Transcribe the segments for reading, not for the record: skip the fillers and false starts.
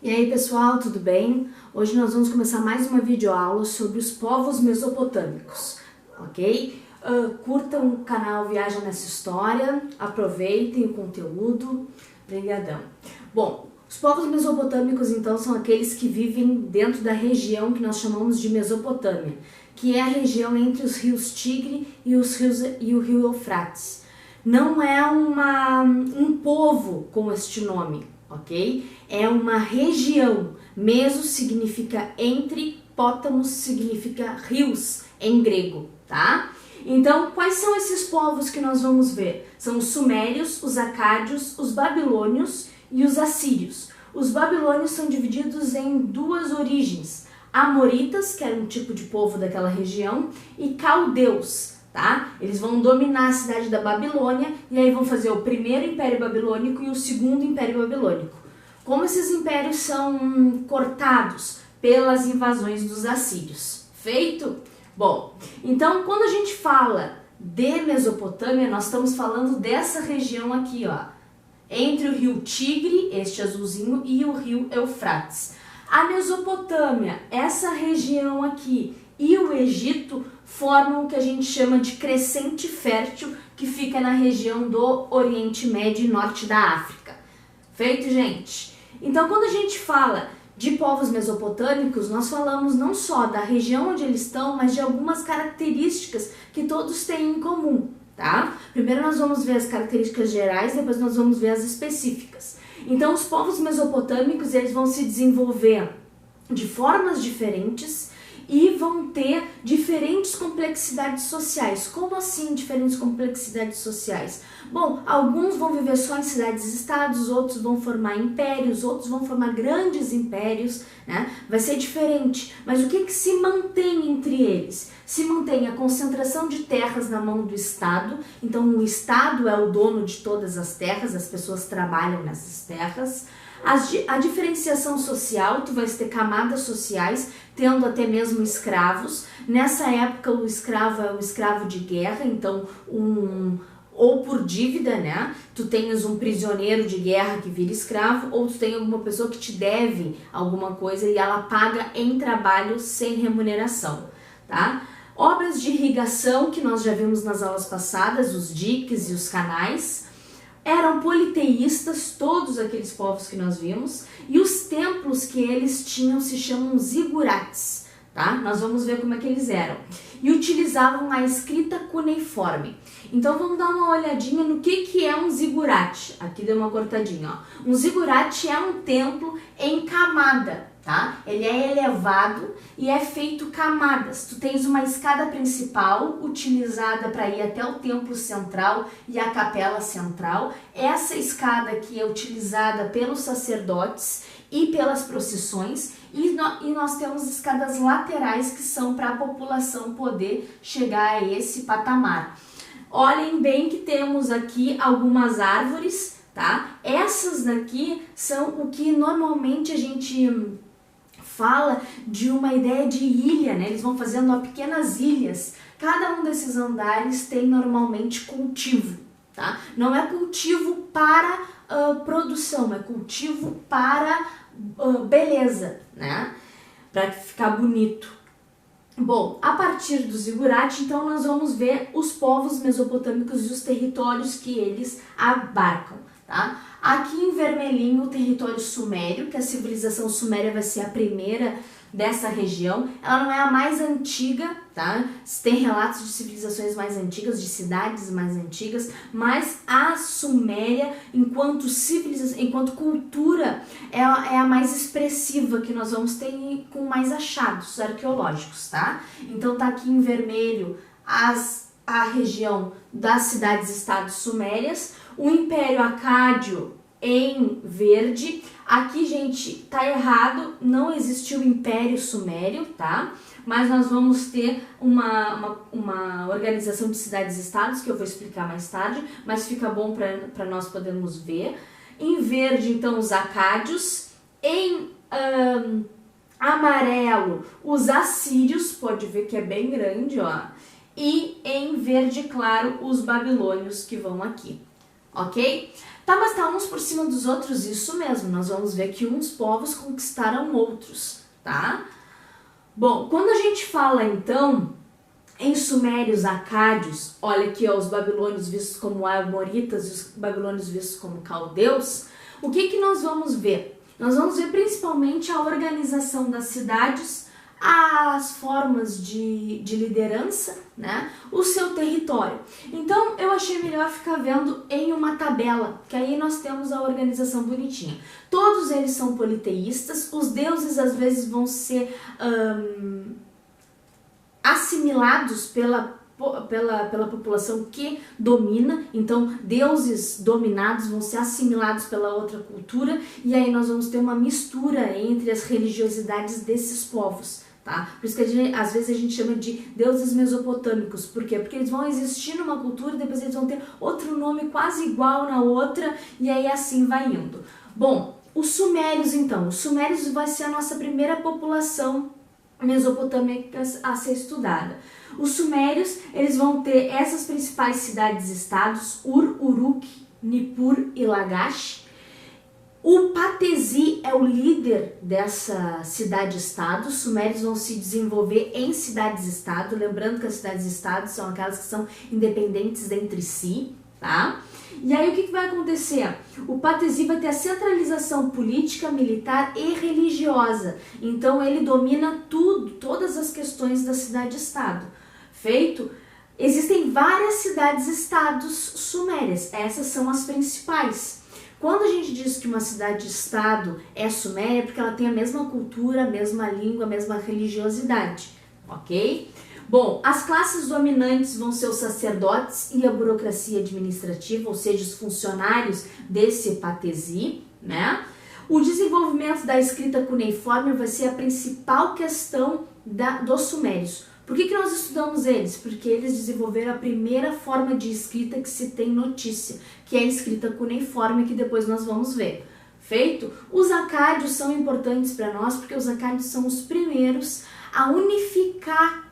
E aí pessoal, tudo bem? Hoje nós vamos começar mais uma videoaula sobre os povos mesopotâmicos, ok? Curtam o canal Viaja Nessa História, aproveitem o conteúdo, brigadão. Bom, os povos mesopotâmicos então são aqueles que vivem dentro da região que nós chamamos de Mesopotâmia, que é a região entre os rios Tigre e o rio Eufrates. Não é um povo com este nome, ok? É uma região. Meso significa entre, pótamos significa rios em grego, tá? Então, quais são esses povos que nós vamos ver? São os sumérios, os acádios, os babilônios e os assírios. Os babilônios são divididos em duas origens: amoritas, que era um tipo de povo daquela região, e caldeus. Tá? Eles vão dominar a cidade da Babilônia e aí vão fazer o primeiro império babilônico e o segundo império babilônico. Como esses impérios são cortados pelas invasões dos assírios? Feito? Bom, então quando a gente fala de Mesopotâmia, nós estamos falando dessa região aqui, ó, entre o rio Tigre, este azulzinho, e o rio Eufrates. A Mesopotâmia, essa região aqui, e o Egito formam o que a gente chama de crescente fértil, que fica na região do Oriente Médio e Norte da África. Feito, gente? Então, quando a gente fala de povos mesopotâmicos, nós falamos não só da região onde eles estão, mas de algumas características que todos têm em comum, tá? Primeiro nós vamos ver as características gerais, depois nós vamos ver as específicas. Então, os povos mesopotâmicos, eles vão se desenvolver de formas diferentes e vão ter diferentes complexidades sociais. Como assim diferentes complexidades sociais? Bom, alguns vão viver só em cidades-estados, outros vão formar impérios, outros vão formar grandes impérios, né? Vai ser diferente. Mas o que se mantém entre eles? Se mantém a concentração de terras na mão do Estado. Então o Estado é o dono de todas as terras, as pessoas trabalham nessas terras. A diferenciação social, tu vais ter camadas sociais, tendo até mesmo escravos. Nessa época o escravo é um escravo de guerra, então ou por dívida, né? Tu tens um prisioneiro de guerra que vira escravo, ou tu tem alguma pessoa que te deve alguma coisa e ela paga em trabalho sem remuneração, tá? Obras de irrigação, que nós já vimos nas aulas passadas, os diques e os canais. Eram politeístas, todos aqueles povos que nós vimos, e os templos que eles tinham se chamam zigurates, tá? Nós vamos ver como é que eles eram. E utilizavam a escrita cuneiforme. Então vamos dar uma olhadinha no que é um zigurate. Aqui deu uma cortadinha, ó. Um zigurate é um templo em camada, tá? Ele é elevado e é feito camadas. Tu tens uma escada principal utilizada para ir até o templo central e a capela central. Essa escada aqui é utilizada pelos sacerdotes e pelas procissões, e nós temos escadas laterais que são para a população poder chegar a esse patamar. Olhem bem que temos aqui algumas árvores, tá? Essas daqui são o que normalmente a gente fala de uma ideia de ilha, né? Eles vão fazendo ó, pequenas ilhas. Cada um desses andares tem normalmente cultivo, tá? Não é cultivo para produção, é cultivo para beleza, né? Para ficar bonito. Bom, a partir do zigurate, então, nós vamos ver os povos mesopotâmicos e os territórios que eles abarcam, tá? Aqui em vermelhinho o território sumério, que a civilização suméria vai ser a primeira dessa região. Ela não é a mais antiga, tá? Tem relatos de civilizações mais antigas, de cidades mais antigas, mas a Suméria, enquanto civilização, enquanto cultura, é a mais expressiva que nós vamos ter com mais achados arqueológicos, tá? Então tá aqui em vermelho a região das cidades-estados sumérias, o Império Acádio em verde. Aqui, gente, tá errado, não existiu Império Sumério, tá? Mas nós vamos ter uma organização de cidades-estados, que eu vou explicar mais tarde, mas fica bom para nós podermos ver. Em verde, então, os acádios. Em amarelo, os assírios, pode ver que é bem grande, ó. E em verde claro, os babilônios que vão aqui, ok? Tá, mas tá uns por cima dos outros? Isso mesmo, nós vamos ver que uns povos conquistaram outros, tá? Bom, quando a gente fala então em sumérios, acádios, olha aqui ó, os babilônios vistos como amoritas e os babilônios vistos como caldeus, o que que nós vamos ver? Nós vamos ver principalmente a organização das cidades, as formas de liderança, né? O seu território. Então eu achei melhor ficar vendo em uma tabela, que aí nós temos a organização bonitinha. Todos eles são politeístas, os deuses às vezes vão ser assimilados pela população que domina, então deuses dominados vão ser assimilados pela outra cultura e aí nós vamos ter uma mistura entre as religiosidades desses povos, tá? Por isso que às vezes a gente chama de deuses mesopotâmicos. Por quê? Porque eles vão existir numa cultura e depois eles vão ter outro nome quase igual na outra e aí assim vai indo. Bom, os sumérios então, os sumérios vai ser a nossa primeira população mesopotâmica a ser estudada. Os sumérios, eles vão ter essas principais cidades-estados, Ur, Uruk, Nippur e Lagash. O Patesi é o líder dessa cidade-estado. Os sumérios vão se desenvolver em cidades-estado, lembrando que as cidades-estados são aquelas que são independentes entre si, tá? E aí o que vai acontecer? O Patesi vai ter a centralização política, militar e religiosa. Então ele domina tudo, todas as questões da cidade-estado. Feito, existem várias cidades-estados sumérias, essas são as principais. Quando a gente diz que uma cidade-estado é suméria, é porque ela tem a mesma cultura, a mesma língua, a mesma religiosidade, ok? Bom, as classes dominantes vão ser os sacerdotes e a burocracia administrativa, ou seja, os funcionários desse Patesi, né? O desenvolvimento da escrita cuneiforme vai ser a principal questão dos sumérios. Por que nós estudamos eles? Porque eles desenvolveram a primeira forma de escrita que se tem notícia, que é a escrita cuneiforme, que depois nós vamos ver. Feito? Os acádios são importantes para nós, porque os acádios são os primeiros a unificar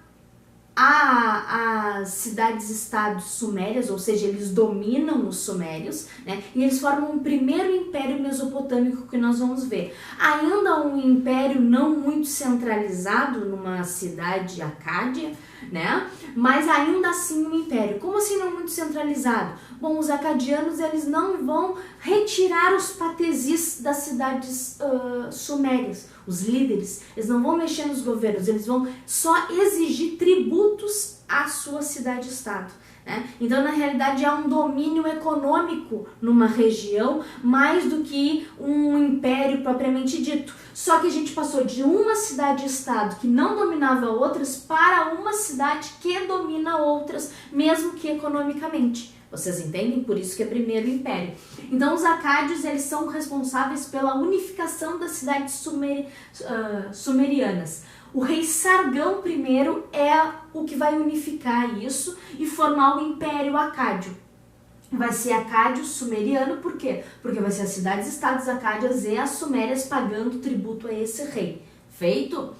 as cidades-estados sumérias, ou seja, eles dominam os sumérios, né? E eles formam um primeiro império mesopotâmico que nós vamos ver. Ainda um império não muito centralizado numa cidade acádia, né? Mas ainda assim um império. Como assim não muito centralizado? Bom, os acadianos eles não vão retirar os patesis das cidades sumérias, os líderes, eles não vão mexer nos governos, eles vão só exigir tributos à sua cidade-estado. Né? Então, na realidade, há um domínio econômico numa região mais do que um império propriamente dito. Só que a gente passou de uma cidade-estado que não dominava outras para uma cidade que domina outras, mesmo que economicamente. Vocês entendem? Por isso que é primeiro império. Então, os acádios eles são responsáveis pela unificação das cidades sumerianas. O rei Sargão I é o que vai unificar isso e formar o Império Acádio. Vai ser acádio sumeriano, por quê? Porque vai ser as cidades-estados acádias e as sumérias pagando tributo a esse rei. Feito?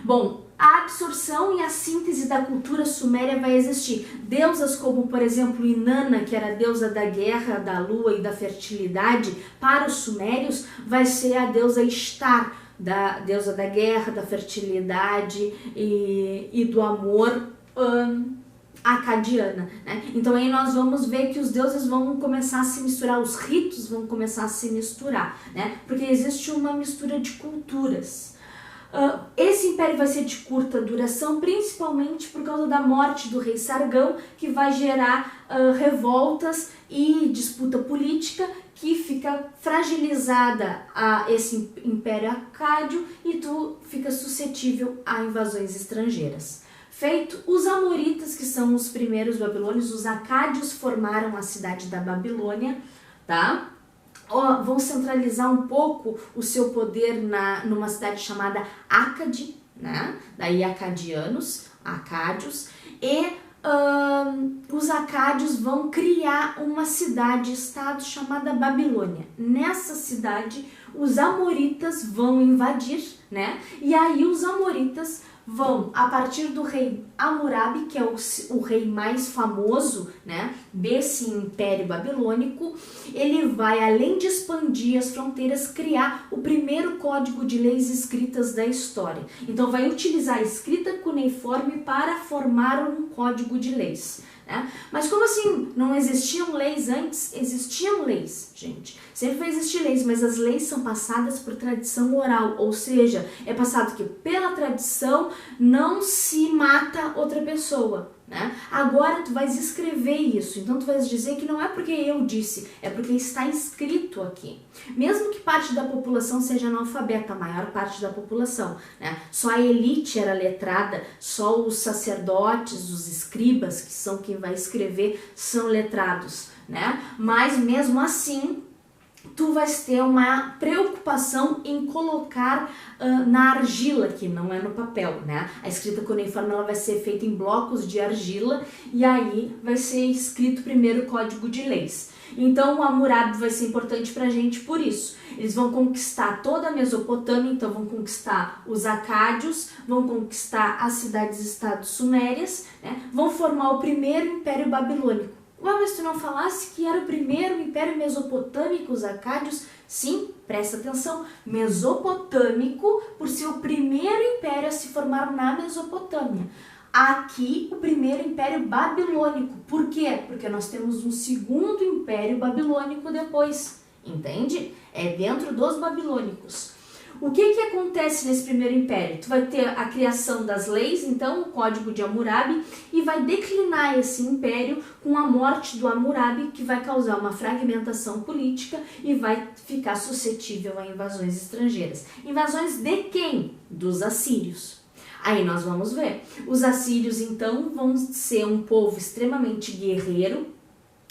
Bom, a absorção e a síntese da cultura suméria vai existir. Deusas como, por exemplo, Inanna, que era a deusa da guerra, da lua e da fertilidade, para os sumérios vai ser a deusa Ishtar, da deusa da guerra, da fertilidade e do amor acadiana, né? Então aí nós vamos ver que os deuses vão começar a se misturar, os ritos vão começar a se misturar, né? Porque existe uma mistura de culturas. Esse império vai ser de curta duração, principalmente por causa da morte do rei Sargão, que vai gerar revoltas e disputa política, que fica fragilizada a esse império acádio e tu fica suscetível a invasões estrangeiras. Feito, os amoritas, que são os primeiros babilônios, os acádios formaram a cidade da Babilônia, tá? Vão centralizar um pouco o seu poder numa cidade chamada Acade, né? Daí acadianos, acádios, e os acádios vão criar uma cidade-estado chamada Babilônia. Nessa cidade, os amoritas vão invadir, né? E aí os amoritas vão a partir do rei Hammurabi, que é o rei mais famoso, né, desse Império Babilônico. Ele vai, além de expandir as fronteiras, criar o primeiro código de leis escritas da história. Então vai utilizar a escrita cuneiforme para formar um código de leis. Né? Mas como assim? Não existiam leis antes? Existiam leis, gente. Sempre vai existir leis, mas as leis são passadas por tradição oral, ou seja, é passado que pela tradição não se mata outra pessoa. Né? Agora tu vais escrever isso, então tu vais dizer que não é porque eu disse, é porque está escrito aqui. Mesmo que parte da população seja analfabeta, a maior parte da população, né? Só a elite era letrada, só os sacerdotes, os escribas, que são quem vai escrever, são letrados, né? Mas mesmo assim, tu vais ter uma preocupação em colocar na argila, que não é no papel, né? A escrita cuneiforme ela vai ser feita em blocos de argila e aí vai ser escrito o primeiro código de leis. Então o Hammurabi vai ser importante pra gente por isso. Eles vão conquistar toda a Mesopotâmia, então vão conquistar os acádios, vão conquistar as cidades-estados sumérias, né? Vão formar o primeiro Império Babilônico. Ué, mas tu não falasse que era o primeiro Império Mesopotâmico, os acádios? Sim, presta atenção, mesopotâmico por ser o primeiro império a se formar na Mesopotâmia. Aqui, o primeiro Império Babilônico. Por quê? Porque nós temos um segundo Império Babilônico depois, entende? É dentro dos babilônicos. O que acontece nesse primeiro império? Tu vai ter a criação das leis, então, o Código de Hammurabi, e vai declinar esse império com a morte do Hammurabi, que vai causar uma fragmentação política e vai ficar suscetível a invasões estrangeiras. Invasões de quem? Dos assírios. Aí nós vamos ver. Os assírios, então, vão ser um povo extremamente guerreiro,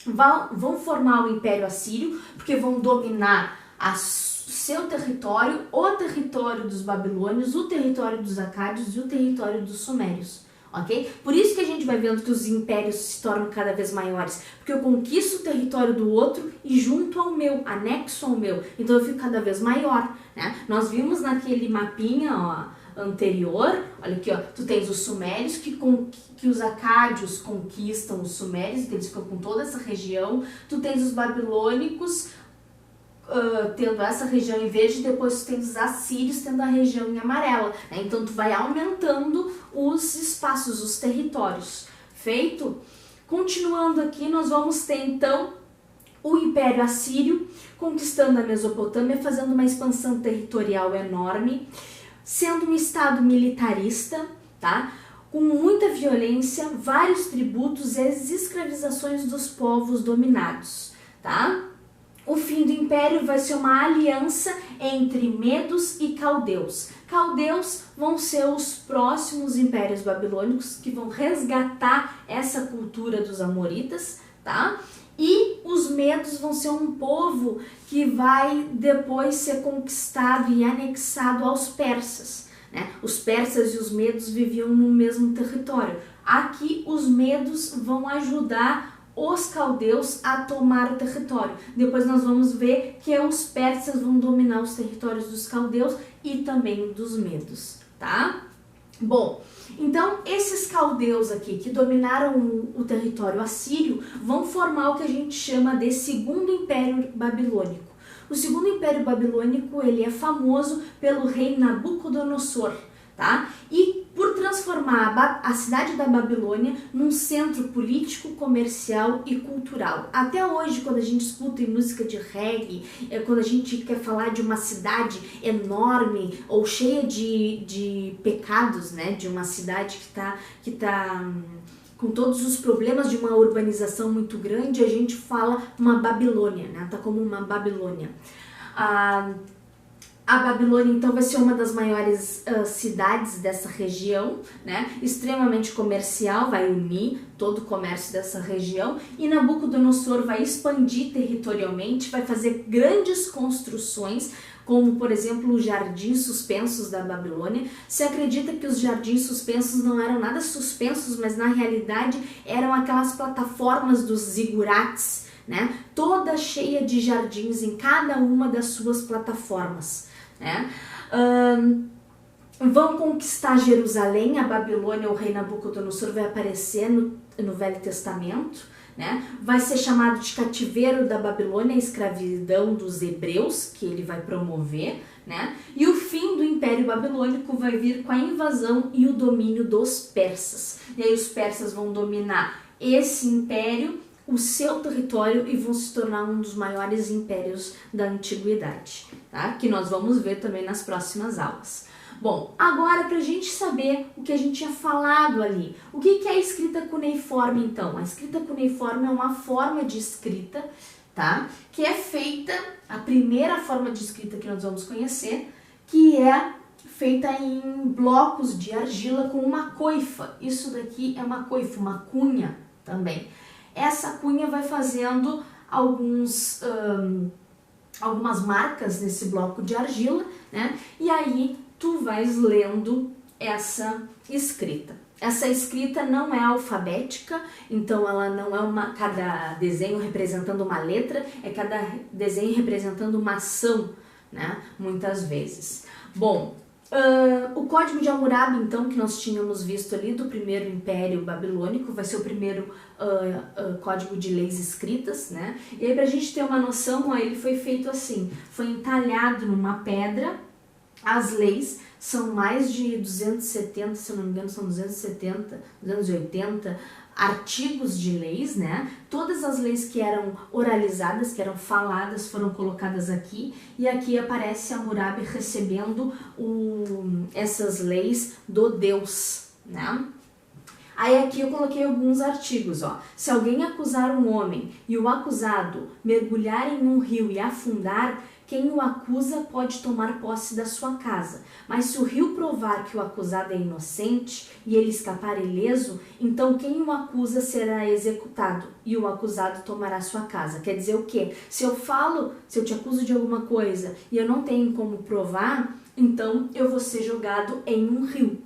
vão formar o Império Assírio, porque vão dominar seu território, o território dos babilônios, o território dos acádios e o território dos sumérios, ok? Por isso que a gente vai vendo que os impérios se tornam cada vez maiores, porque eu conquisto o território do outro e junto ao meu, anexo ao meu, então eu fico cada vez maior, né? Nós vimos naquele mapinha, ó, anterior, olha aqui, ó, tu tens os sumérios que os acádios conquistam os sumérios, que eles ficam com toda essa região, tu tens os babilônicos tendo essa região em verde, depois tu tens os assírios tendo a região em amarela, né? Então tu vai aumentando os espaços, os territórios. Feito? Continuando aqui, nós vamos ter então o Império Assírio conquistando a Mesopotâmia, fazendo uma expansão territorial enorme, sendo um estado militarista, tá? Com muita violência, vários tributos e as escravizações dos povos dominados, tá? O fim do império vai ser uma aliança entre medos e caldeus. Caldeus vão ser os próximos impérios babilônicos que vão resgatar essa cultura dos amoritas, tá? E os medos vão ser um povo que vai depois ser conquistado e anexado aos persas, né? Os persas e os medos viviam no mesmo território. Aqui os medos vão ajudar os caldeus a tomar o território. Depois nós vamos ver que os persas vão dominar os territórios dos caldeus e também dos medos, tá? Bom, então esses caldeus aqui que dominaram o território assírio vão formar o que a gente chama de Segundo Império Babilônico. O Segundo Império Babilônico, ele é famoso pelo rei Nabucodonosor, tá? E por transformar a cidade da Babilônia num centro político, comercial e cultural. Até hoje, quando a gente escuta em música de reggae, quando a gente quer falar de uma cidade enorme ou cheia de pecados, né? De uma cidade que tá com todos os problemas de uma urbanização muito grande, a gente fala uma Babilônia, né? Tá como uma Babilônia. A Babilônia, então, vai ser uma das maiores cidades dessa região, né? Extremamente comercial, vai unir todo o comércio dessa região, e Nabucodonosor vai expandir territorialmente, vai fazer grandes construções, como, por exemplo, os jardins suspensos da Babilônia. Se acredita que os jardins suspensos não eram nada suspensos, mas na realidade eram aquelas plataformas dos zigurates, né? Toda cheia de jardins em cada uma das suas plataformas, né? Vão conquistar Jerusalém, a Babilônia, o rei Nabucodonosor vai aparecer no Velho Testamento, né? Vai ser chamado de cativeiro da Babilônia, a escravidão dos hebreus, que ele vai promover, né? E o fim do Império Babilônico vai vir com a invasão e o domínio dos persas. E aí os persas vão dominar esse império, o seu território, e vão se tornar um dos maiores impérios da antiguidade, tá? Que nós vamos ver também nas próximas aulas. Bom, agora para a gente saber o que a gente tinha falado ali, o que é a escrita cuneiforme então? A escrita cuneiforme é uma forma de escrita, tá? Que é feita, a primeira forma de escrita que nós vamos conhecer, que é feita em blocos de argila com uma coifa. Isso daqui é uma coifa, uma cunha também. Essa cunha vai fazendo algumas marcas nesse bloco de argila, né? E aí tu vais lendo essa escrita. Essa escrita não é alfabética, então ela não é cada desenho representando uma letra, é cada desenho representando uma ação, né? Muitas vezes. Bom, o Código de Hammurabi, então, que nós tínhamos visto ali do primeiro Império Babilônico, vai ser o primeiro código de leis escritas, né? E aí, pra gente ter uma noção, ele foi feito assim, foi entalhado numa pedra. As leis são mais de 270, se eu não me engano, são 280 artigos de leis, né? Todas as leis que eram oralizadas, que eram faladas, foram colocadas aqui, e aqui aparece Hammurabi recebendo essas leis do Deus, né? Aí aqui eu coloquei alguns artigos, ó. Se alguém acusar um homem e o acusado mergulhar em um rio e afundar, quem o acusa pode tomar posse da sua casa. Mas se o rio provar que o acusado é inocente e ele escapar ileso, então quem o acusa será executado e o acusado tomará sua casa. Quer dizer o quê? Se eu te acuso de alguma coisa e eu não tenho como provar, então eu vou ser jogado em um rio.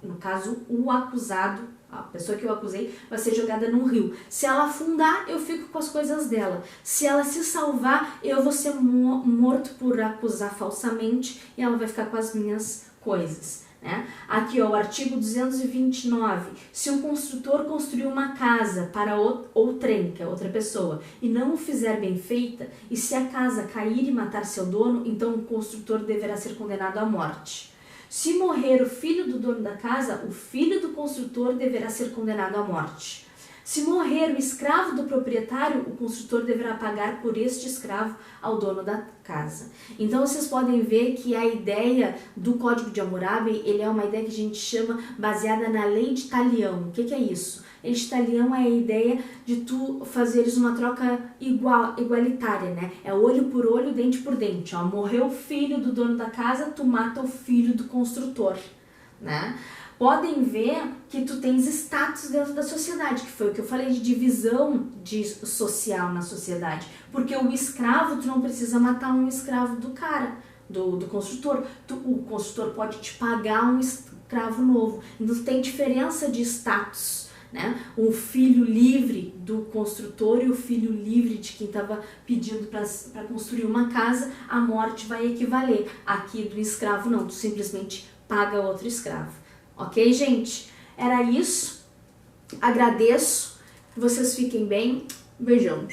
No caso, o acusado, a pessoa que eu acusei, vai ser jogada num rio. Se ela afundar, eu fico com as coisas dela. Se ela se salvar, eu vou ser morto por acusar falsamente e ela vai ficar com as minhas coisas, né? Aqui, ó, o artigo 229. Se um construtor construir uma casa para outrem, que é outra pessoa, e não o fizer bem feita, e se a casa cair e matar seu dono, então o construtor deverá ser condenado à morte. Se morrer o filho do dono da casa, o filho do construtor deverá ser condenado à morte. Se morrer o escravo do proprietário, o construtor deverá pagar por este escravo ao dono da casa. Então vocês podem ver que a ideia do Código de Hammurabi, ele é uma ideia que a gente chama baseada na lei de talião. O que é isso? Lei de talião é a ideia de tu fazeres uma troca igualitária, né? É olho por olho, dente por dente. Ó, morreu o filho do dono da casa, tu mata o filho do construtor, né? Podem ver que tu tens status dentro da sociedade, que foi o que eu falei de divisão social na sociedade. Porque o escravo, tu não precisa matar um escravo do cara, do construtor. O construtor pode te pagar um escravo novo. Então tem diferença de status, né? O filho livre do construtor e o filho livre de quem estava pedindo para construir uma casa, a morte vai equivaler. Aqui do escravo não, tu simplesmente paga outro escravo. Ok, gente? Era isso. Agradeço. Que vocês fiquem bem. Beijão.